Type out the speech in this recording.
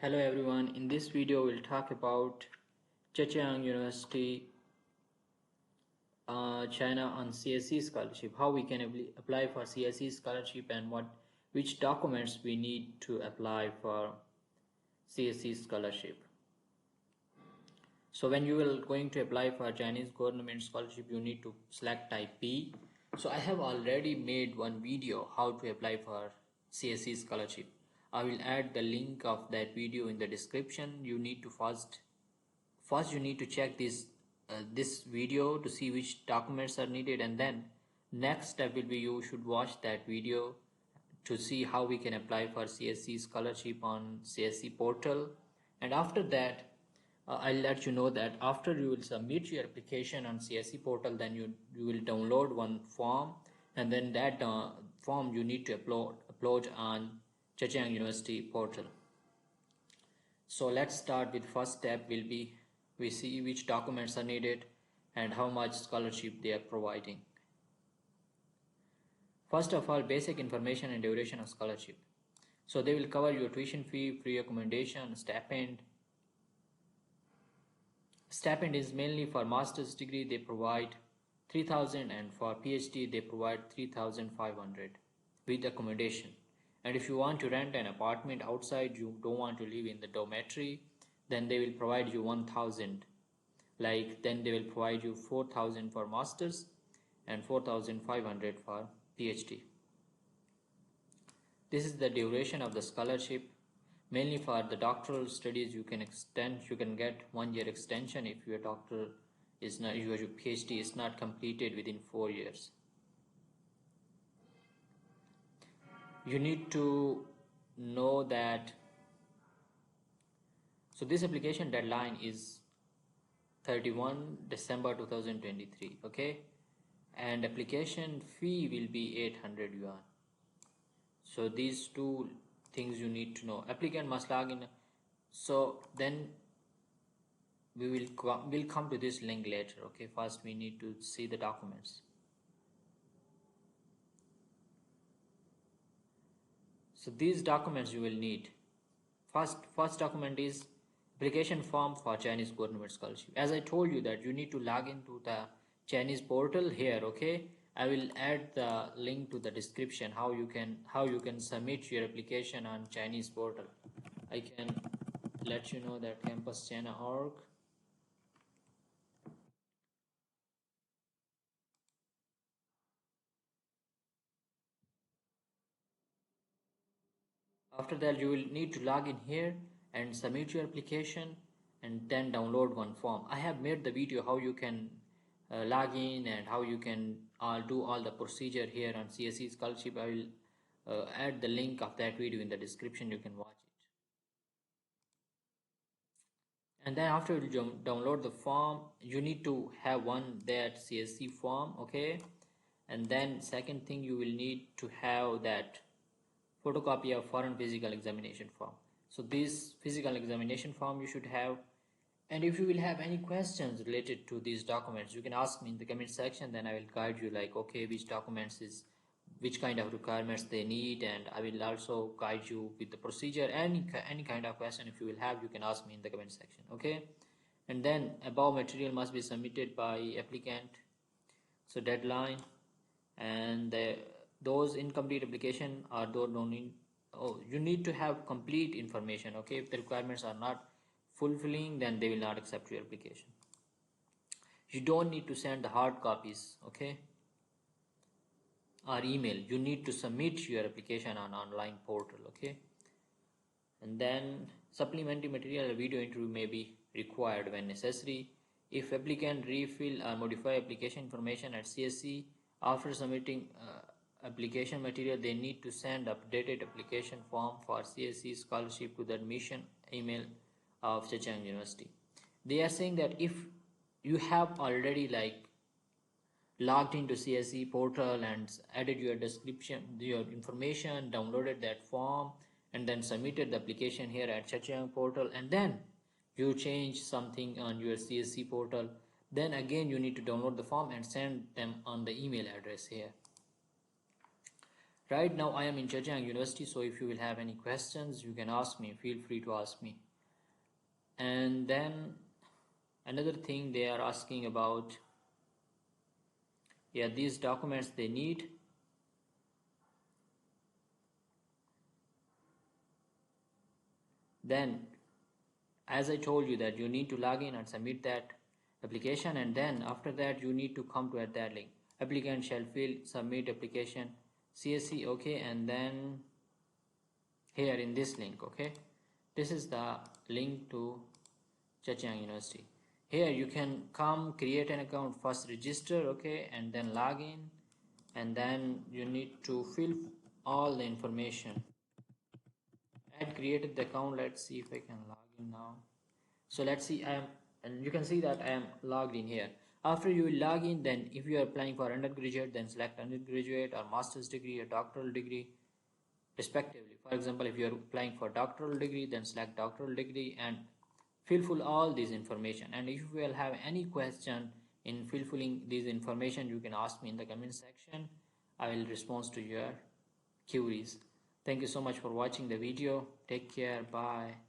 Hello everyone, in this video we'll talk about Zhejiang University, China on CSC Scholarship, how we can apply for CSC Scholarship and which documents we need to apply for CSC Scholarship. So when you are going to apply for Chinese government scholarship, you need to select type B. So I have already made one video how to apply for CSC scholarship. I will add the link of that video in the description. You need to first you need to check this video to see which documents are needed, and then next step will be you should watch that video to see how we can apply for CSC scholarship on CSC portal. And after that I'll let you know that after you will submit your application on CSC portal, then you will download one form, and then that form you need to upload on Zhejiang University portal. So let's start with first step will be we see which documents are needed and how much scholarship they are providing. First of all, basic information and duration of scholarship. So they will cover your tuition fee, free accommodation, stipend. Stipend is mainly for master's degree, they provide 3,000, and for PhD they provide 3,500 with accommodation. And if you want to rent an apartment outside, you don't want to live in the dormitory, then they will provide you 1,000. Then they will provide you 4,000 for masters and 4,500 for PhD. This is the duration of the scholarship. Mainly for the doctoral studies, you can get 1 year extension if your your PhD is not completed within 4 years. You need to know that this application deadline is 31 December 2023, okay, and application fee will be 800 yuan. So these two things you need to know. Applicant must log in. So then we'll come to this link later, okay. First we need to see the documents. So these documents you will need. First document is application form for Chinese government scholarship. As I told you that you need to log into the Chinese portal here, okay. I will add the link to the description how you can submit your application on Chinese portal. I can let you know that campuschina.org. After that you will need to log in here and submit your application and then download one form. I have made the video how you can log in and how you can do all the procedure here on CSC Scholarship. I will add the link of that video in the description. You can watch it. And then after you download the form, you need to have that CSC form, okay. And then second thing, you will need to have that photocopy of foreign physical examination form. So this physical examination form you should have. And if you will have any questions related to these documents, you can ask me in the comment section. Then I will guide you okay, which kind of requirements they need, and I will also guide you with the procedure. Any kind of question if you will have, you can ask me in the comment section, okay. And then above material must be submitted by applicant. So deadline, and those incomplete application are you need to have complete information, okay. If the requirements are not fulfilling, then they will not accept your application. You don't need to send the hard copies, okay, or email. You need to submit your application on online portal, okay. And then supplementary material, a video interview may be required when necessary. If applicant refill or modify application information at CSC after submitting application material, they need to send updated application form for CSC scholarship to the admission email of Zhejiang University. They are saying that if you have already logged into CSC portal and added your description, your information, downloaded that form, and then submitted the application here at Zhejiang portal, and then you change something on your CSC portal, then again you need to download the form and send them on the email address here. Right now I am in Zhejiang University, so if you will have any questions, you can ask me. Feel free to ask me. And then another thing they are asking about, yeah, these documents they need. Then, as I told you, that you need to log in and submit that application, and then after that you need to come to at that link. Applicant shall fill submit application CSC, okay, and then here in this link, okay, this is the link to Zhejiang University. Here you can come create an account, first register, okay, and then log in, and then you need to fill all the information. I had created the account. Let's see if I can log in now. So let's see, and you can see that I am logged in here. After you log in, then if you are applying for undergraduate, then select undergraduate or master's degree or doctoral degree respectively. For example, if you are applying for doctoral degree, then select doctoral degree and fill all this information. And if you will have any question in fulfilling this information, you can ask me in the comment section. I will respond to your queries. Thank you so much for watching the video. Take care. Bye.